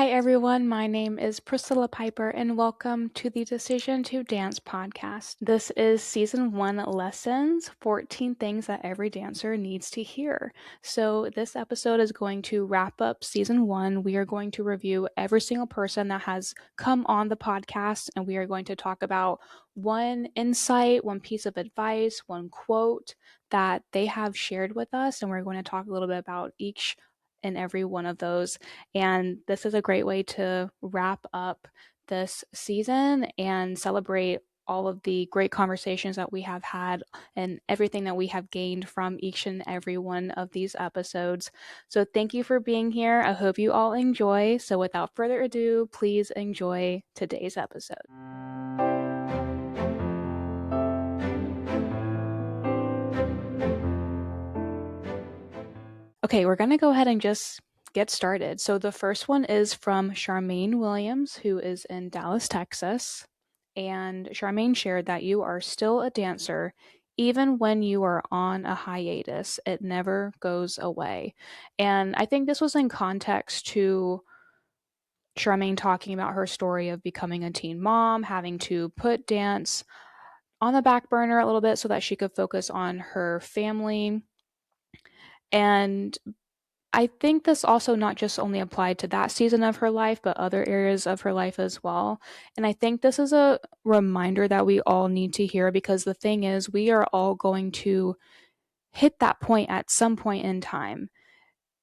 Hi, everyone. My name is Priscilla Piper, and welcome to the Decision to Dance podcast. This is season 1 lessons 14 things that every dancer needs to hear. So, this episode is going to wrap up season 1. We are going to review every single person that has come on the podcast, and we are going to talk about one insight, one piece of advice, one quote that they have shared with us. And we're going to talk a little bit about each and every one of those. And this is a great way to wrap up this season and celebrate all of the great conversations that we have had and everything that we have gained from each and every one of these episodes. So, thank you for being here. I hope you all enjoy. So, without further ado, please enjoy today's episode. Okay, we're going to go ahead and just get started. So the first one is from Charmaine Williams, who is in Dallas, Texas. And Charmaine shared that you are still a dancer even when you are on a hiatus. It never goes away. And I think this was in context to Charmaine talking about her story of becoming a teen mom, having to put dance on the back burner a little bit so that she could focus on her family. And I think this also not just only applied to that season of her life, but other areas of her life as well. And I think this is a reminder that we all need to hear, because the thing is, we are all going to hit that point at some point in time.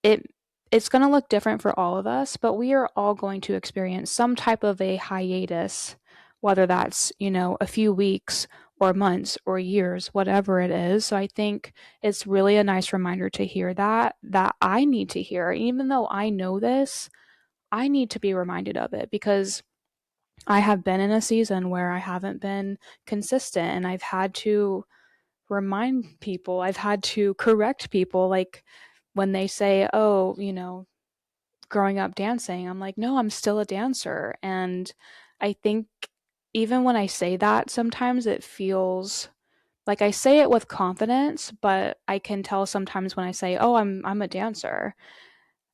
It it's going to look different for all of us, but we are all going to experience some type of a hiatus, whether that's, a few weeks or months or years, whatever it is. So I think it's really a nice reminder to hear that I need to hear. Even though I know this, I need to be reminded of it, because I have been in a season where I haven't been consistent, and I've had to remind people, I've had to correct people, like when they say, "Oh, growing up dancing," I'm like, "No, I'm still a dancer." And I think even when I say that, sometimes it feels like I say it with confidence, but I can tell sometimes when I say, "Oh, I'm a dancer."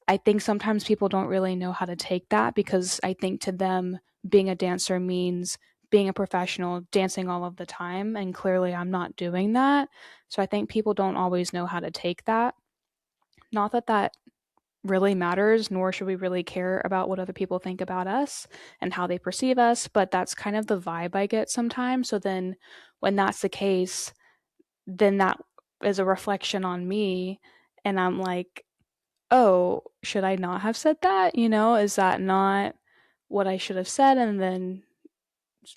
I think sometimes people don't really know how to take that, because I think to them being a dancer means being a professional, dancing all of the time, and clearly I'm not doing that. So I think people don't always know how to take that. Not that that really matters, nor should we really care about what other people think about us and how they perceive us, but that's kind of the vibe I get sometimes. So then when that's the case, then that is a reflection on me, and I'm like, "Oh, should I not have said that? Is that not what I should have said?" And then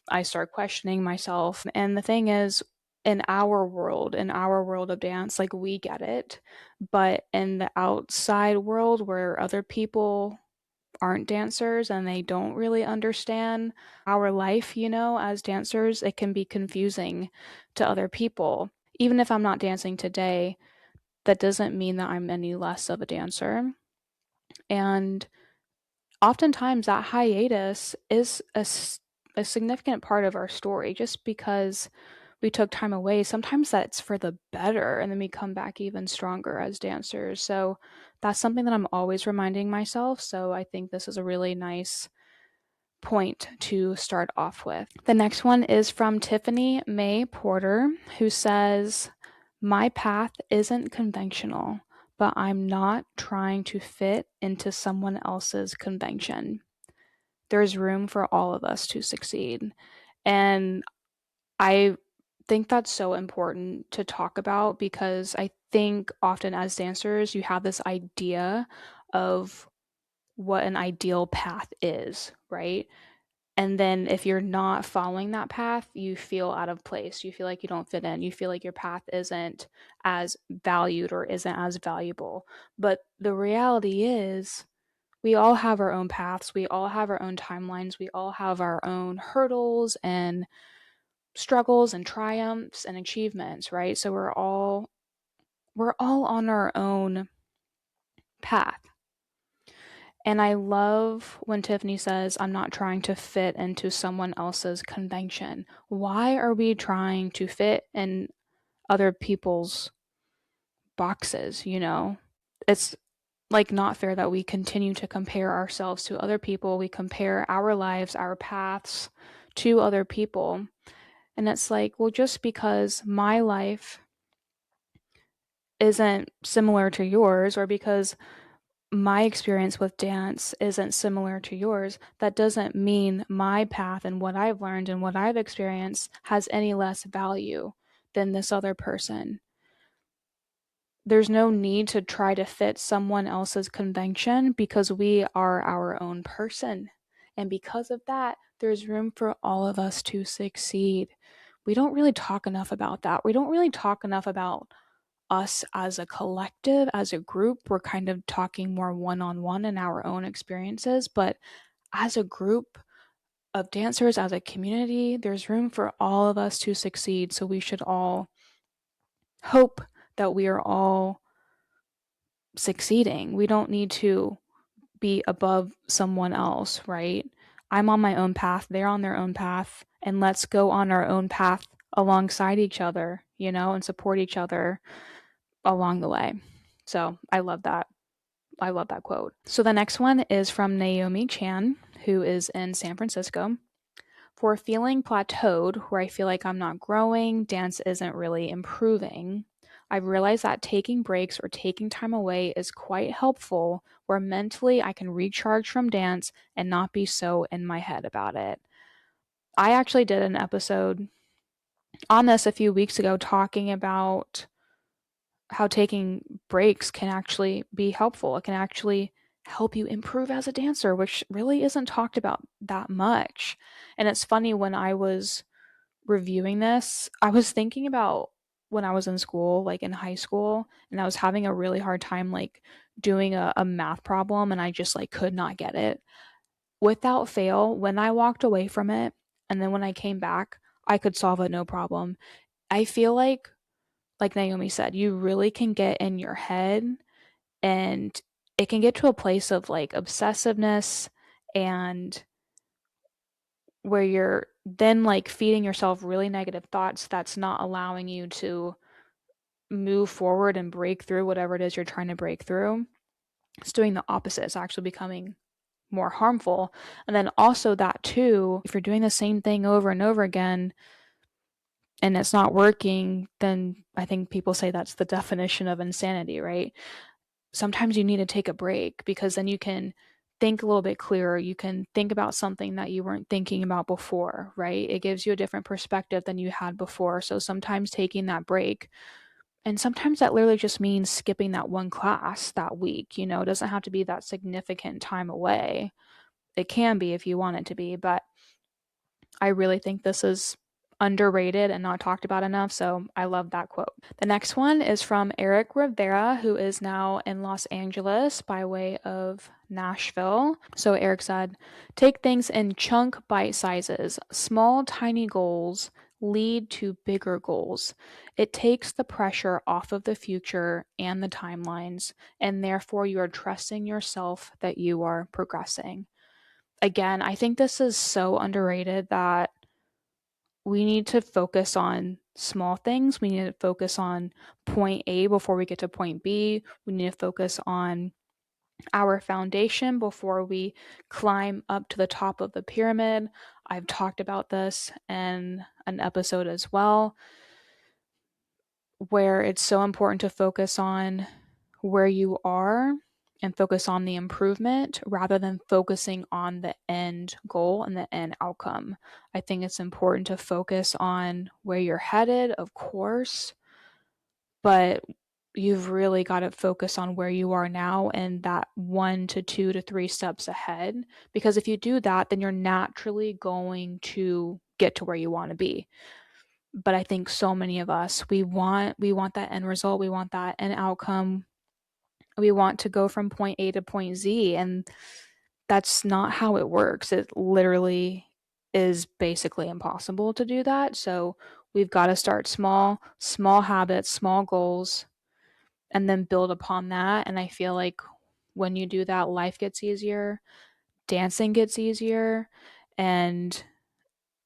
I start questioning myself. And the thing is, in our world of dance, like, we get it. But in the outside world where other people aren't dancers and they don't really understand our life, as dancers, it can be confusing to other people. Even if I'm not dancing today, that doesn't mean that I'm any less of a dancer. And oftentimes that hiatus is a significant part of our story. Just because we took time away, sometimes that's for the better, and then we come back even stronger as dancers. So that's something that I'm always reminding myself. So I think this is a really nice point to start off with. The next one is from Tiffany May Porter, who says, "My path isn't conventional, but I'm not trying to fit into someone else's convention. There's room for all of us to succeed." And I think that's so important to talk about, because I think often as dancers, you have this idea of what an ideal path is, right? And then if you're not following that path, you feel out of place. You feel like you don't fit in. You feel like your path isn't as valued or isn't as valuable. But the reality is, we all have our own paths. We all have our own timelines. We all have our own hurdles and struggles and triumphs and achievements, right? So we're all on our own path. And I love when Tiffany says, "I'm not trying to fit into someone else's convention." Why are we trying to fit in other people's boxes? It's like not fair that we continue to compare ourselves to other people. We compare our lives, our paths to other people. And it's like, well, just because my life isn't similar to yours, or because my experience with dance isn't similar to yours, that doesn't mean my path and what I've learned and what I've experienced has any less value than this other person. There's no need to try to fit someone else's convention because we are our own person. And because of that, there's room for all of us to succeed. We don't really talk enough about that. We don't really talk enough about us as a collective, as a group. We're kind of talking more one on one in our own experiences. But as a group of dancers, as a community, there's room for all of us to succeed. So we should all hope that we are all succeeding. We don't need to be above someone else, right? I'm on my own path, they're on their own path, and let's go on our own path alongside each other, and support each other along the way. So I love that. I love that quote. So the next one is from Naomi Chan, who is in San Francisco. For feeling plateaued, where I feel like I'm not growing, dance isn't really improving, I've realized that taking breaks or taking time away is quite helpful, where mentally I can recharge from dance and not be so in my head about it. I actually did an episode on this a few weeks ago talking about how taking breaks can actually be helpful. It can actually help you improve as a dancer, which really isn't talked about that much. And it's funny, when I was reviewing this, I was thinking about when I was in school, like in high school, and I was having a really hard time like doing a math problem, and I just like could not get it. Without fail, when I walked away from it and then when I came back, I could solve it no problem. I feel like Naomi said, you really can get in your head, and it can get to a place of like obsessiveness, and where you're then like feeding yourself really negative thoughts that's not allowing you to move forward and break through whatever it is you're trying to break through. It's doing the opposite. It's actually becoming more harmful. And then also, that too, if you're doing the same thing over and over again and it's not working, then I think people say that's the definition of insanity, right? Sometimes you need to take a break, because then you can think a little bit clearer. You can think about something that you weren't thinking about before, right? It gives you a different perspective than you had before. So sometimes taking that break, and sometimes that literally just means skipping that one class that week, it doesn't have to be that significant time away. It can be if you want it to be, but I really think this is underrated and not talked about enough. So I love that quote. The next one is from Eric Rivera, who is now in Los Angeles by way of Nashville. So Eric said, take things in chunk bite sizes. Small, tiny goals lead to bigger goals. It takes the pressure off of the future and the timelines, and therefore you are trusting yourself that you are progressing. Again, I think this is so underrated that we need to focus on small things. We need to focus on point A before we get to point B. We need to focus on our foundation before we climb up to the top of the pyramid. I've talked about this in an episode as well, where it's so important to focus on where you are and focus on the improvement rather than focusing on the end goal and the end outcome. I think it's important to focus on where you're headed, of course, but you've really got to focus on where you are now and that 1 to 2 to 3 steps ahead. Because if you do that, then you're naturally going to get to where you want to be. But I think so many of us, we want that end result, we want that end outcome. We want to go from point A to point Z, and that's not how it works. It literally is basically impossible to do that. So we've got to start small, small habits, small goals, and then build upon that. And I feel like when you do that, life gets easier, dancing gets easier. And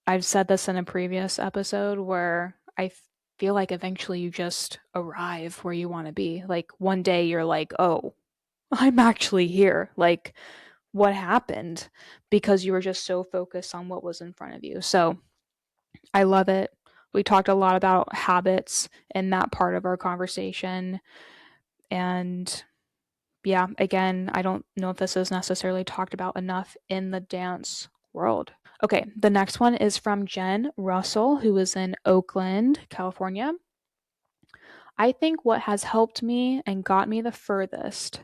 I've said this in a previous episode where I feel like eventually you just arrive where you want to be. Like one day you're like, oh, I'm actually here. Like, what happened? Because you were just so focused on what was in front of you. So I love it. We talked a lot about habits in that part of our conversation. And yeah, again, I don't know if this is necessarily talked about enough in the dance world. Okay, the next one is from Jen Russell, who is in Oakland, California. I think what has helped me and got me the furthest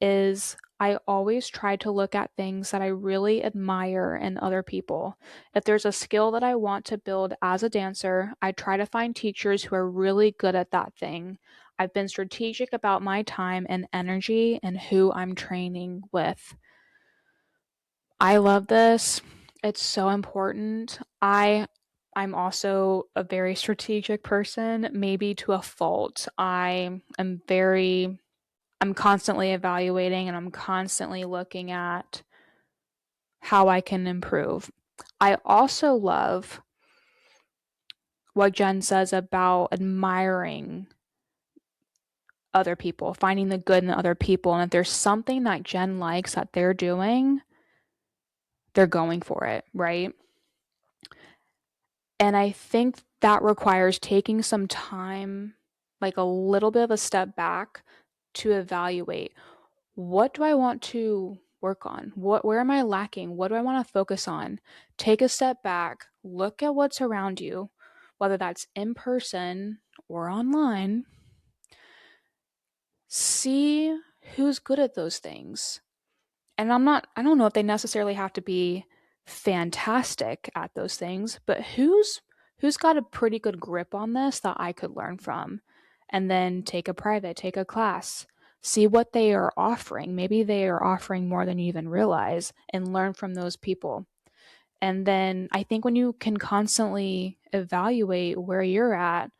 is I always try to look at things that I really admire in other people. If there's a skill that I want to build as a dancer, I try to find teachers who are really good at that thing. I've been strategic about my time and energy and who I'm training with. I love this. It's so important. I'm also a very strategic person, maybe to a fault. I'm constantly evaluating and I'm constantly looking at how I can improve. I also love what Jen says about admiring other people, finding the good in other people. And if there's something that Jen likes that they're doing, they're going for it, right? And I think that requires taking some time, like a little bit of a step back to evaluate, what do I want to work on? Where am I lacking? What do I want to focus on? Take a step back, look at what's around you, whether that's in person or online. See who's good at those things. And I don't know if they necessarily have to be fantastic at those things, but who's got a pretty good grip on this that I could learn from? And then take a class, see what they are offering. Maybe they are offering more than you even realize, and learn from those people. And then I think when you can constantly evaluate where you're at,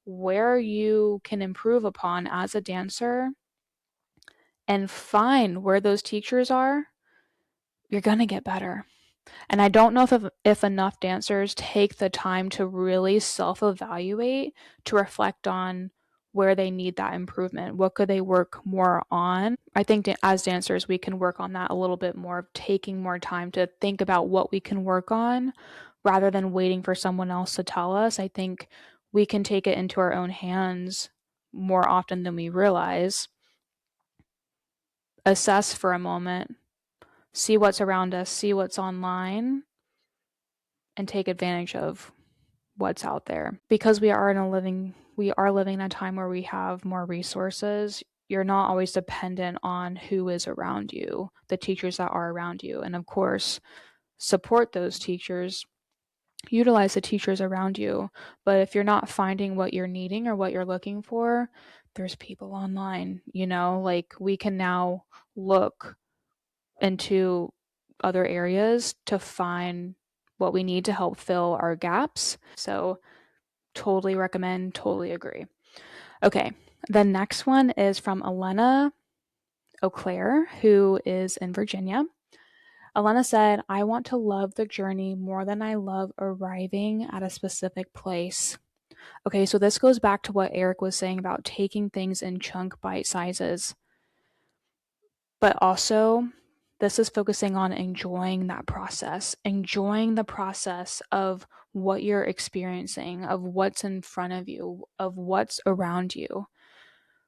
where you can improve upon as a dancer, and find where those teachers are, you're going to get better. And I don't know if enough dancers take the time to really self-evaluate, to reflect on where they need that improvement. What could they work more on? I think as dancers, we can work on that a little bit more, taking more time to think about what we can work on rather than waiting for someone else to tell us. I think we can take it into our own hands more often than we realize. Assess for a moment, see what's around us, see what's online, and take advantage of what's out there. Because we are living in a time where we have more resources. You're not always dependent on who is around you, the teachers that are around you. And of course, support those teachers, utilize the teachers around you. But if you're not finding what you're needing or what you're looking for, there's people online, like we can now look into other areas to find what we need to help fill our gaps. So, totally recommend, totally agree. Okay, the next one is from Elena Auclair, who is in Virginia. Elena said, I want to love the journey more than I love arriving at a specific place. Okay, so this goes back to what Eric was saying about taking things in chunk bite sizes. But also, this is focusing on enjoying that process, enjoying the process of what you're experiencing, of what's in front of you, of what's around you,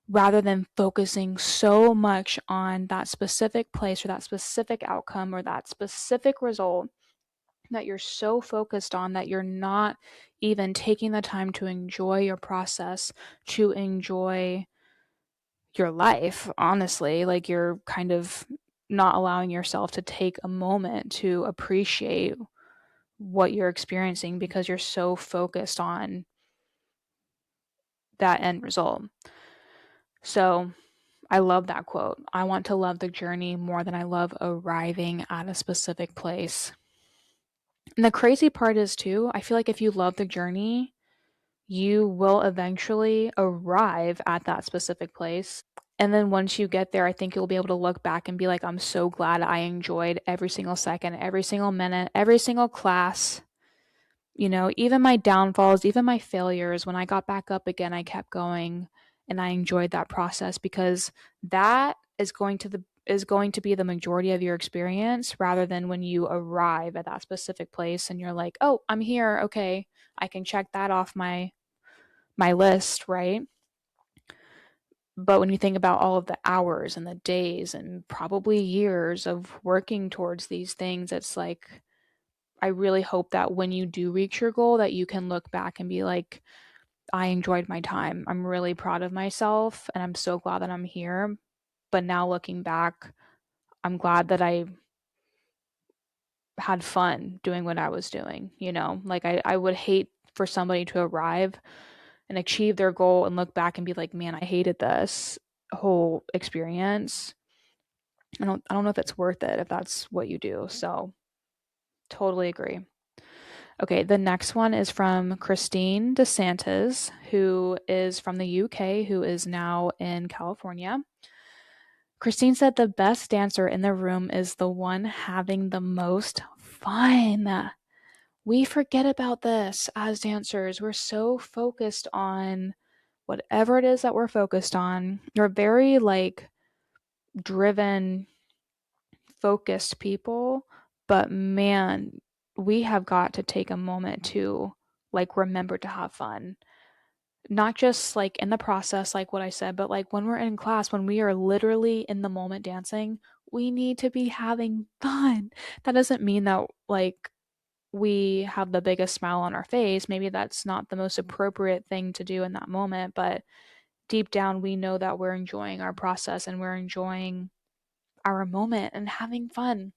rather than focusing so much on that specific place or that specific outcome or that specific result that you're so focused on that you're not even taking the time to enjoy your process, to enjoy your life, honestly. Like you're kind of not allowing yourself to take a moment to appreciate what you're experiencing because you're so focused on that end result. So I love that quote. I want to love the journey more than I love arriving at a specific place. And the crazy part is, too, I feel like if you love the journey, you will eventually arrive at that specific place. And then once you get there, I think you'll be able to look back and be like, I'm so glad I enjoyed every single second, every single minute, every single class. Even my downfalls, even my failures, when I got back up again, I kept going and I enjoyed that process because that is going to be the majority of your experience rather than when you arrive at that specific place and you're like, "Oh, I'm here. Okay. I can check that off my list," right? But when you think about all of the hours and the days and probably years of working towards these things, it's like I really hope that when you do reach your goal that you can look back and be like, I enjoyed my time. I'm really proud of myself and I'm so glad that I'm here. But now looking back, I'm glad that I had fun doing what I was doing, you know? Like I would hate for somebody to arrive and achieve their goal and look back and be like, "Man, I hated this whole experience." I don't know if it's worth it if that's what you do. So, totally agree. Okay, the next one is from Christine DeSantis, who is from the UK, who is now in California. Christine said the best dancer in the room is the one having the most fun. We forget about this as dancers. We're so focused on whatever it is that we're focused on. We're very like driven, focused people, but man, we have got to take a moment to like remember to have fun. Not just like in the process, like what I said, but like when we're in class, when we are literally in the moment dancing, we need to be having fun. That doesn't mean that like we have the biggest smile on our face. Maybe that's not the most appropriate thing to do in that moment, but deep down, we know that we're enjoying our process and we're enjoying our moment and having fun.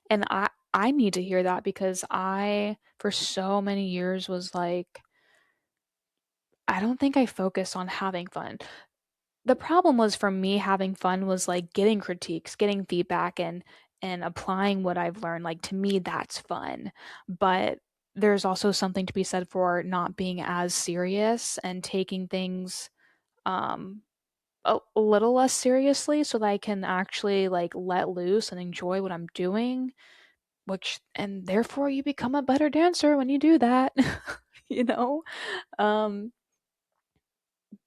And I need to hear that because I for so many years was like I don't think I focused on having fun. The problem was for me having fun was like getting critiques, getting feedback and applying what I've learned. Like to me that's fun. But there's also something to be said for not being as serious and taking things um a little less seriously so that I can actually like let loose and enjoy what I'm doing, which and therefore you become a better dancer when you do that, you know? Um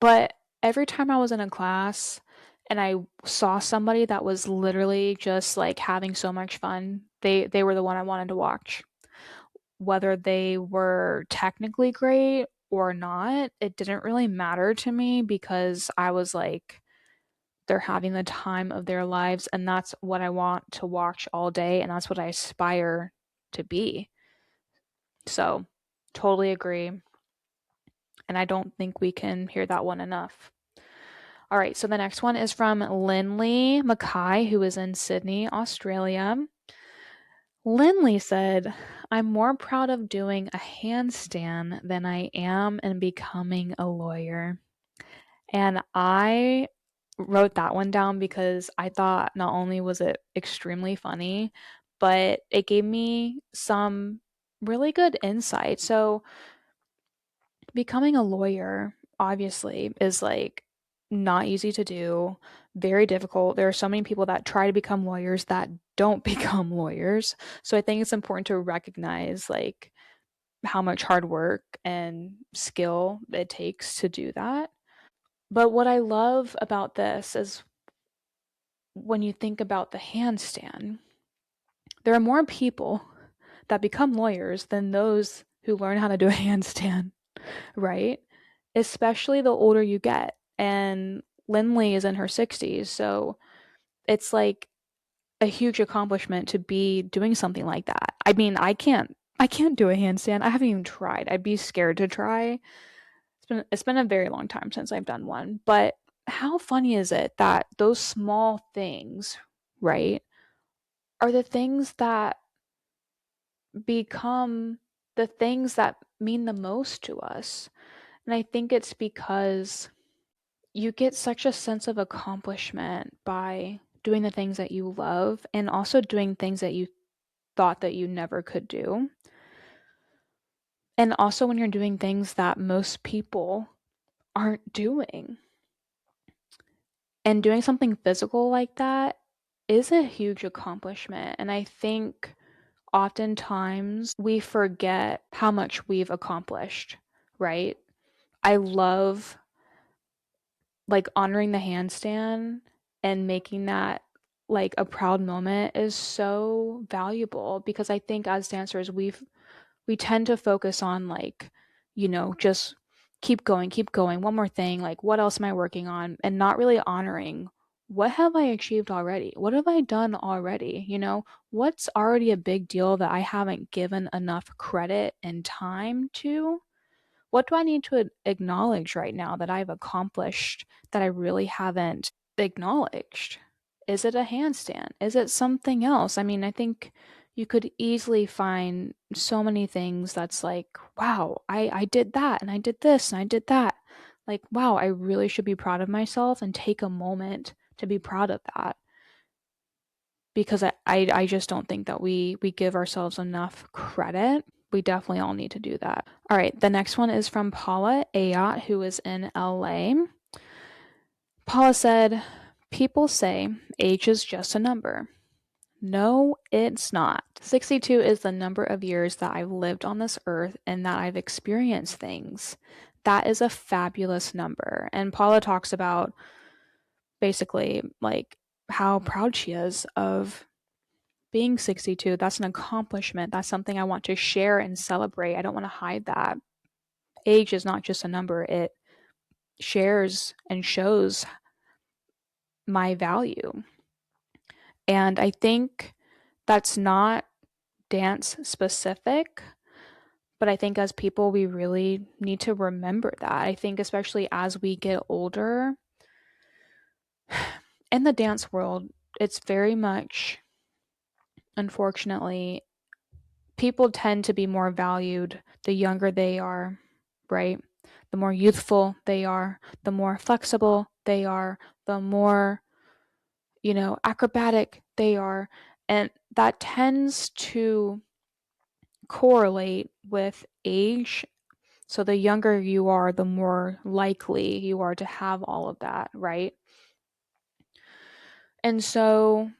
but every time I was in a class and I saw somebody that was literally just like having so much fun, they were the one I wanted to watch. Whether they were technically great or not, it didn't really matter to me because I was like they're having the time of their lives and that's what I want to watch all day and that's what I aspire to be. So, totally agree. And I don't think we can hear that one enough. All right, so the next one is from Lindley Mackay, who is in Sydney, Australia. Lindley said, I'm more proud of doing a handstand than I am in becoming a lawyer. And I wrote that one down because I thought not only was it extremely funny, but it gave me some really good insight. So, becoming a lawyer obviously is like not easy to do, very difficult. There are so many people that try to become lawyers that don't become lawyers. So, I think it's important to recognize like how much hard work and skill it takes to do that. But what I love about this is when you think about the handstand, there are more people that become lawyers than those who learn how to do a handstand, right? Especially the older you get. And Lindley is in her 60s, so it's like a huge accomplishment to be doing something like that. I mean, I can't do a handstand. I haven't even tried. I'd be scared to try. It's been a very long time since I've done one, but how funny is it that those small things, right, are the things that become the things that mean the most to us. And I think it's because you get such a sense of accomplishment by doing the things that you love and also doing things that you thought that you never could do. And also when you're doing things that most people aren't doing. And doing something physical like that is a huge accomplishment. And I think oftentimes we forget how much we've accomplished, right? I love like honoring the handstand. and making that like a proud moment is so valuable, because I think as dancers we tend to focus on like, just keep going, one more thing, like what else am I working on, and not really honoring what have I achieved already? What have I done already? What's already a big deal that I haven't given enough credit and time to? What do I need to acknowledge right now that I've accomplished that I really haven't acknowledged? Is it a handstand? Is it something else? I mean, I think you could easily find so many things that's like, wow, I did that and I did this and I did that. Like, wow, I really should be proud of myself and take a moment to be proud of that, because I just don't think that we give ourselves enough credit. We definitely all need to do that. All right, the next one is from Paula Ayat, who is in LA. Paula said, people say age is just a number. No, it's not. 62 is the number of years that I've lived on this earth and that I've experienced things. That is a fabulous number. And Paula talks about basically like how proud she is of being 62. That's an accomplishment. That's something I want to share and celebrate. I don't want to hide that. Age is not just a number, it shares and shows my value. And I think that's not dance specific, but I think as people, we really need to remember that. I think, especially as we get older, in the dance world, it's very much, unfortunately, people tend to be more valued the younger they are, right? The more youthful they are, the more flexible they are, the more, acrobatic they are. And that tends to correlate with age. So the younger you are, the more likely you are to have all of that, right? And so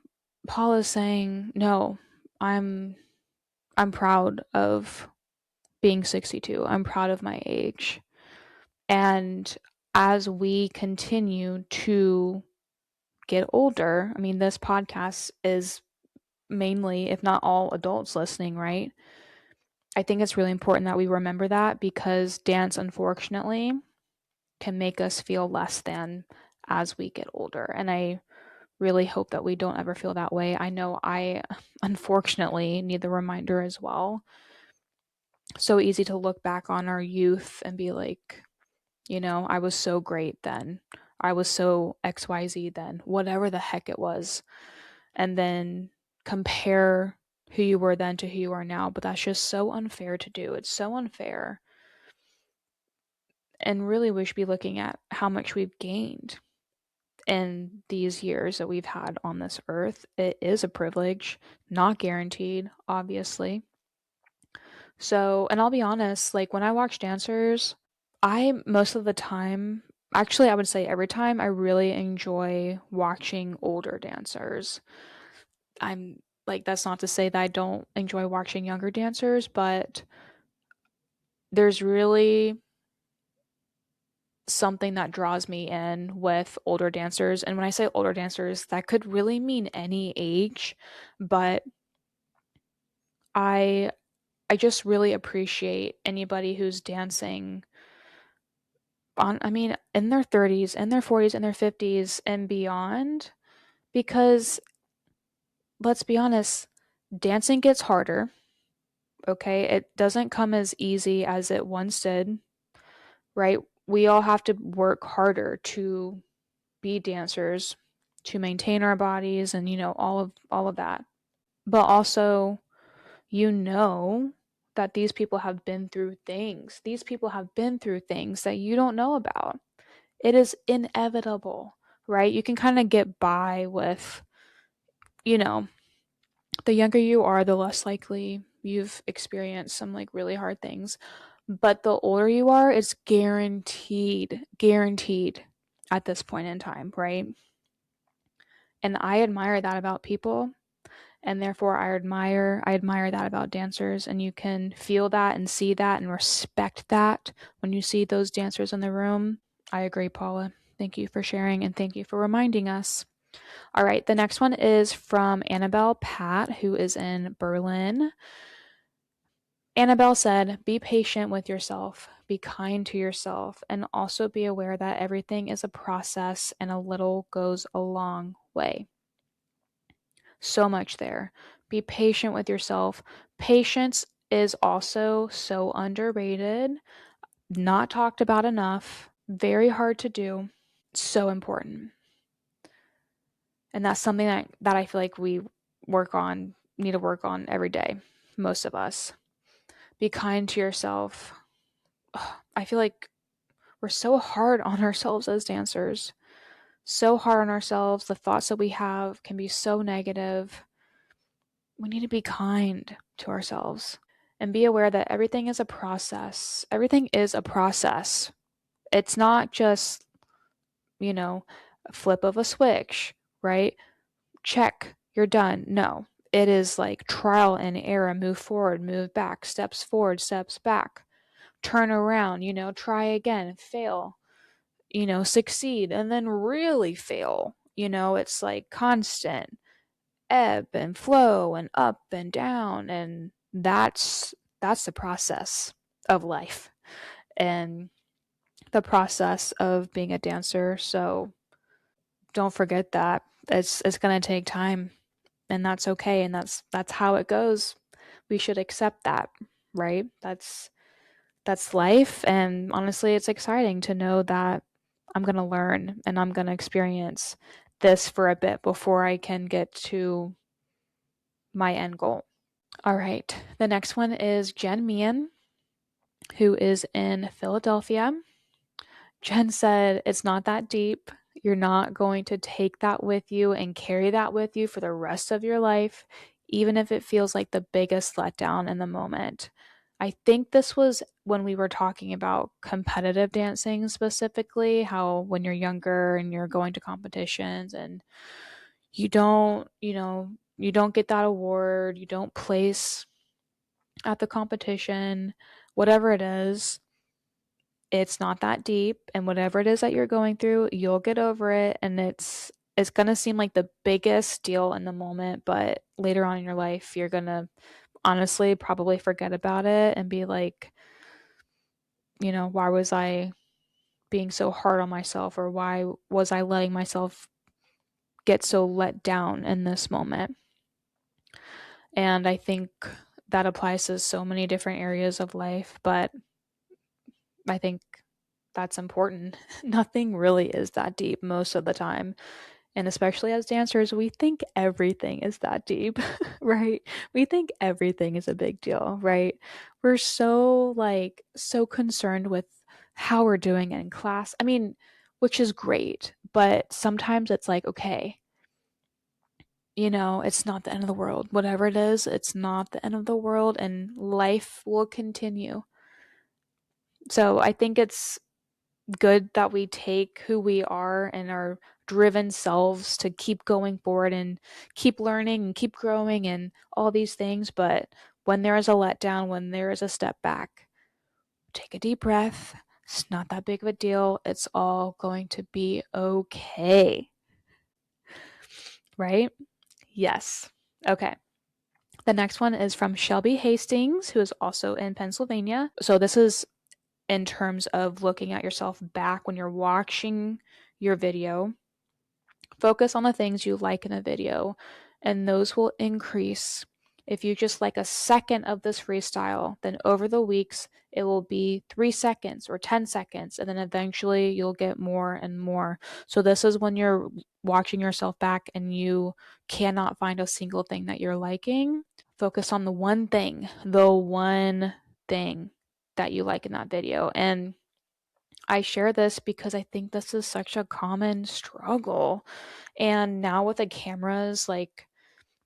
Paul is saying, no, I'm proud of being 62. I'm proud of my age. And as we continue to get older, I mean, this podcast is mainly, if not all, adults listening, right? I think it's really important that we remember that, because dance, unfortunately, can make us feel less than as we get older. And I really hope that we don't ever feel that way. I know I, unfortunately, need the reminder as well. So easy to look back on our youth and be like, I was so great then. I was so XYZ then, whatever the heck it was. And then compare who you were then to who you are now. But that's just so unfair to do. It's so unfair. And really, we should be looking at how much we've gained in these years that we've had on this earth. It is a privilege, not guaranteed, obviously. So, and I'll be honest, like when I watch dancers, I most of the time, actually, I would say every time, I really enjoy watching older dancers. I'm like, that's not to say that I don't enjoy watching younger dancers, but there's really something that draws me in with older dancers. And when I say older dancers, that could really mean any age, but I I just really appreciate anybody who's dancing on, I mean, in their 30s, in their 40s, in their 50s and beyond, because let's be honest, dancing gets harder, okay? It doesn't come as easy as it once did, right? We all have to work harder to be dancers, to maintain our bodies and all of that. But also, that these people have been through things. These people have been through things that you don't know about. It is inevitable, right? You can kind of get by with, you know, the younger you are, the less likely you've experienced some like really hard things. But the older you are, it's guaranteed at this point in time, right? And I admire that about people, and therefore I admire that about dancers, and you can feel that and see that and respect that when you see those dancers in the room. I agree, Paula. Thank you for sharing, and thank you for reminding us. All right, the next one is from Annabelle Pat, who is in Berlin. Annabelle said, be patient with yourself, be kind to yourself, and also be aware that everything is a process and a little goes a long way. So much there. Be patient with yourself. Patience is also so underrated, not talked about enough, very hard to do, so important. And that's something that I feel like we need to work on every day, most of us. Be kind to yourself. I feel like we're so hard on ourselves as dancers. So hard on ourselves. The thoughts that we have can be so negative. We need to be kind to ourselves and be aware that everything is a process. Everything is a process. It's not just, a flip of a switch, right? Check, you're done. No, it is like trial and error, move forward, move back, steps forward, steps back, turn around, try again, fail, succeed, and then really fail. It's like constant ebb and flow and up and down, and that's the process of life and the process of being a dancer. So don't forget that it's going to take time, and that's okay, and that's how it goes. We should accept that, right? That's life, and honestly, it's exciting to know that I'm going to learn and I'm going to experience this for a bit before I can get to my end goal. All right. The next one is Jen Meehan, who is in Philadelphia. Jen said, it's not that deep. You're not going to take that with you and carry that with you for the rest of your life, even if it feels like the biggest letdown in the moment. I think this was when we were talking about competitive dancing specifically, how when you're younger and you're going to competitions and you don't get that award, you don't place at the competition, whatever it is, it's not that deep, and whatever it is that you're going through, you'll get over it, and it's going to seem like the biggest deal in the moment, but later on in your life, you're going to honestly probably forget about it and be like, why was I being so hard on myself, or why was I letting myself get so let down in this moment? And I think that applies to so many different areas of life, but I think that's important. Nothing really is that deep most of the time. And especially as dancers, we think everything is that deep, right? We think everything is a big deal, right? We're so concerned with how we're doing in class. I mean, which is great, but sometimes it's like, okay, it's not the end of the world. Whatever it is, it's not the end of the world, and life will continue. So I think it's good that we take who we are and our driven selves to keep going forward and keep learning and keep growing and all these things. But when there is a letdown, when there is a step back, take a deep breath. It's not that big of a deal. It's all going to be okay. Right? Yes. Okay. The next one is from Shelby Hastings, who is also in Pennsylvania. So this is in terms of looking at yourself back when you're watching your video. Focus on the things you like in the video, and those will increase. If you just like a second of this freestyle, then over the weeks, it will be 3 seconds or 10 seconds, and then eventually you'll get more and more. So, this is when you're watching yourself back and you cannot find a single thing that you're liking. Focus on the one thing that you like in that video. And I share this because I think this is such a common struggle. And now with the cameras, like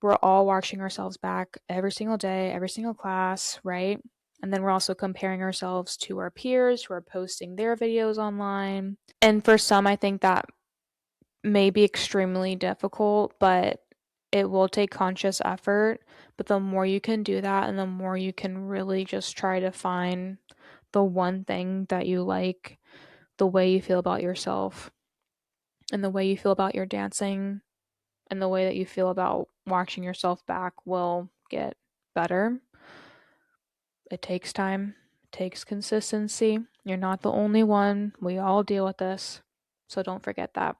we're all watching ourselves back every single day, every single class, right? And then we're also comparing ourselves to our peers who are posting their videos online. And for some, I think that may be extremely difficult, but it will take conscious effort. But the more you can do that, and the more you can really just try to find the one thing that you like, the way you feel about yourself and the way you feel about your dancing, and the way that you feel about watching yourself back will get better. It takes time, it takes consistency. You're not the only one. We all deal with this. So don't forget that.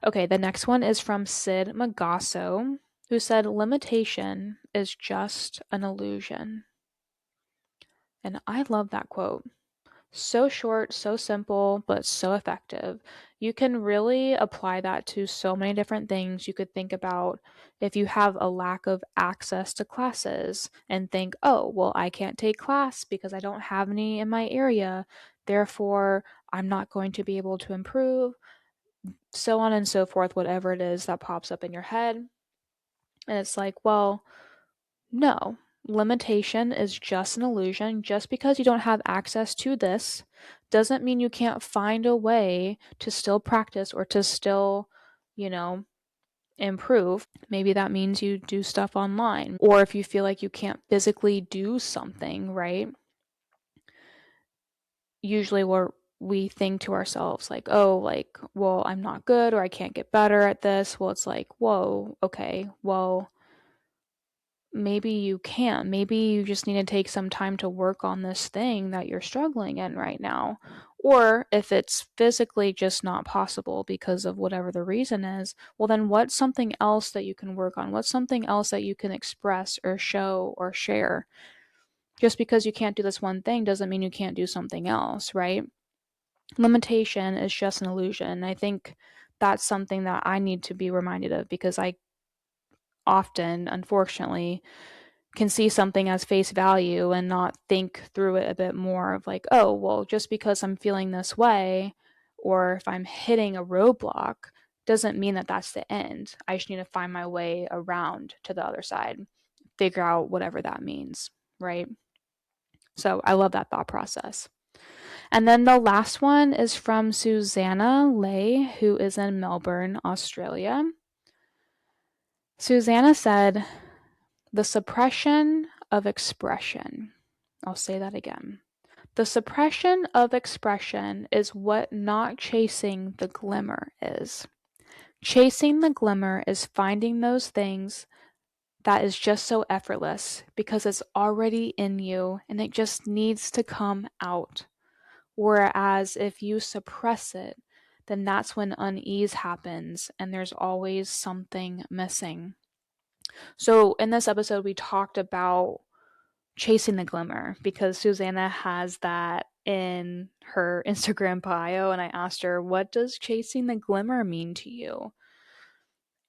Okay, the next one is from Sid Magasso, who said, limitation is just an illusion. And I love that quote. So short, so simple, but so effective. You can really apply that to so many different things. You could think about if you have a lack of access to classes and think, oh, well, I can't take class because I don't have any in my area. Therefore, I'm not going to be able to improve, so on and so forth, whatever it is that pops up in your head. And it's like, well, no, limitation is just an illusion. Just because you don't have access to this doesn't mean you can't find a way to still practice or to still, you know, improve. Maybe that means you do stuff online. Or if you feel like you can't physically do something, right? Usually we think to ourselves like, oh, like, well, I'm not good or I can't get better at this. Well, it's like, whoa, okay, well, maybe you can. Maybe you just need to take some time to work on this thing that you're struggling in right now. Or if it's physically just not possible because of whatever the reason is, well, then what's something else that you can work on? What's something else that you can express or show or share? Just because you can't do this one thing doesn't mean you can't do something else, right? Limitation is just an illusion. I think that's something that I need to be reminded of because I often, unfortunately, can see something as face value and not think through it a bit more of like, oh, well, just because I'm feeling this way or if I'm hitting a roadblock doesn't mean that that's the end. I just need to find my way around to the other side, figure out whatever that means, right? So I love that thought process. And then the last one is from Susanna Lay, who is in Melbourne, Australia. Susanna said, the suppression of expression. I'll say that again. The suppression of expression is what not chasing the glimmer is. Chasing the glimmer is finding those things that is just so effortless because it's already in you and it just needs to come out. Whereas if you suppress it, then that's when unease happens and there's always something missing. So in this episode, we talked about chasing the glimmer because Susanna has that in her Instagram bio. And I asked her, what does chasing the glimmer mean to you?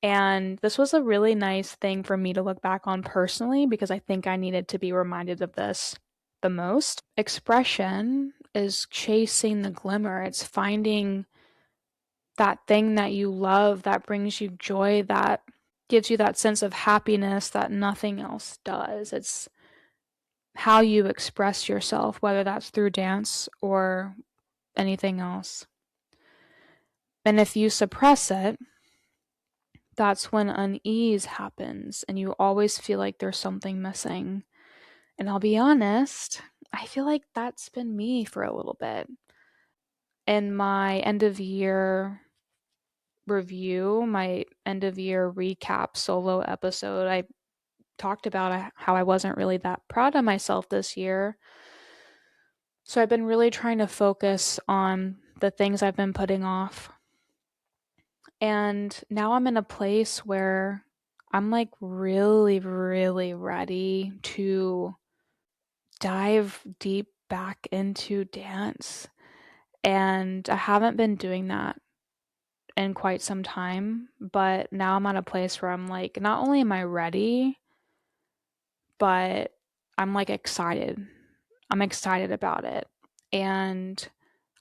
And this was a really nice thing for me to look back on personally because I think I needed to be reminded of this the most. Expression is chasing the glimmer. It's finding that thing that you love, that brings you joy, that gives you that sense of happiness that nothing else does. It's how you express yourself, whether that's through dance or anything else. And if you suppress it, that's when unease happens and you always feel like there's something missing. And I'll be honest, I feel like that's been me for a little bit. In my end of year review, my end of year recap solo episode, I talked about how I wasn't really that proud of myself this year. So I've been really trying to focus on the things I've been putting off. And now I'm in a place where I'm like really, really ready to dive deep back into dance. And I haven't been doing that in quite some time, but now I'm at a place where I'm like, not only am I ready, but I'm like excited. I'm excited about it. And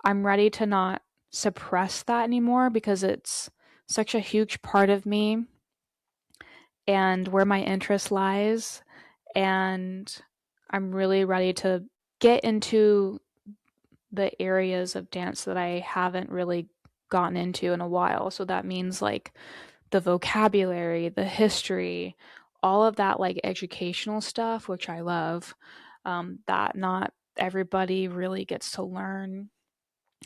I'm ready to not suppress that anymore because it's such a huge part of me and where my interest lies. And I'm really ready to get into the areas of dance that I haven't really gotten into in a while. So that means like the vocabulary, the history, all of that like educational stuff, which I love, that not everybody really gets to learn.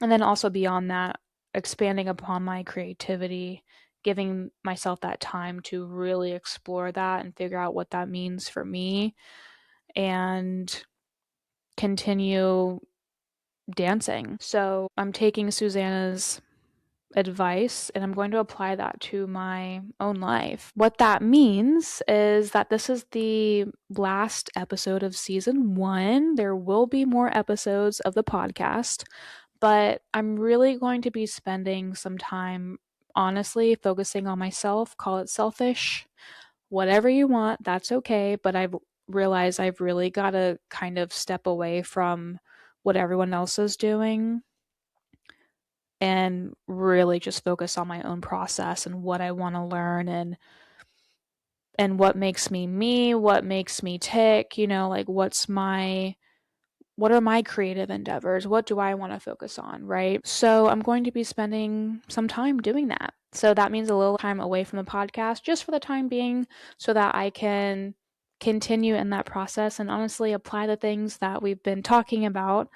And then also beyond that, expanding upon my creativity, giving myself that time to really explore that and figure out what that means for me and continue dancing. So I'm taking Susanna's advice and I'm going to apply that to my own life. What that means is that this is the last episode of season 1. There will be more episodes of the podcast, but I'm really going to be spending some time honestly focusing on myself. Call it selfish, whatever you want, that's okay, but I've realized I've really got to kind of step away from what everyone else is doing and really just focus on my own process and what I want to learn and what makes me, what makes me tick, like what are my creative endeavors? What do I want to focus on, right? So I'm going to be spending some time doing that. So that means a little time away from the podcast just for the time being so that I can continue in that process and honestly apply the things that we've been talking about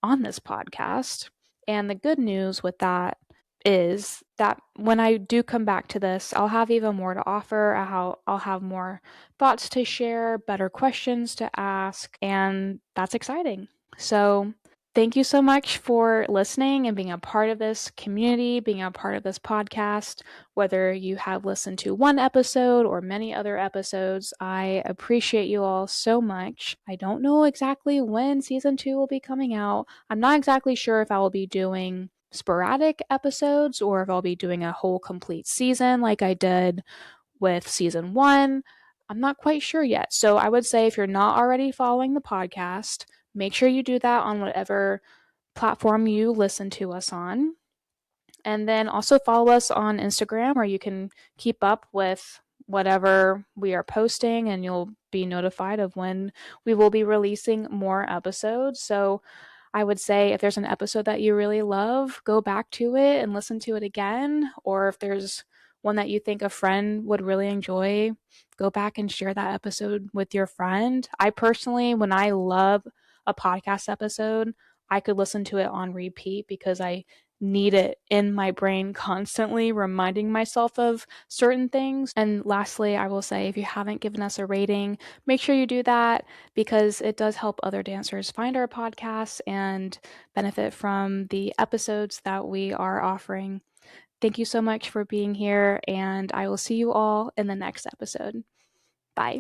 on this podcast. And the good news with that is that when I do come back to this, I'll have even more to offer. I'll have more thoughts to share, better questions to ask, and that's exciting. So, thank you so much for listening and being a part of this community, being a part of this podcast. Whether you have listened to one episode or many other episodes, I appreciate you all so much. I don't know exactly when season 2 will be coming out. I'm not exactly sure if I will be doing sporadic episodes or if I'll be doing a whole complete season like I did with season 1. I'm not quite sure yet. So I would say if you're not already following the podcast, make sure you do that on whatever platform you listen to us on. And then also follow us on Instagram where you can keep up with whatever we are posting and you'll be notified of when we will be releasing more episodes. So I would say if there's an episode that you really love, go back to it and listen to it again. Or if there's one that you think a friend would really enjoy, go back and share that episode with your friend. I personally, when I love a podcast episode, I could listen to it on repeat because I need it in my brain constantly, reminding myself of certain things. And lastly, I will say if you haven't given us a rating, make sure you do that because it does help other dancers find our podcasts and benefit from the episodes that we are offering. Thank you so much for being here, and I will see you all in the next episode. Bye.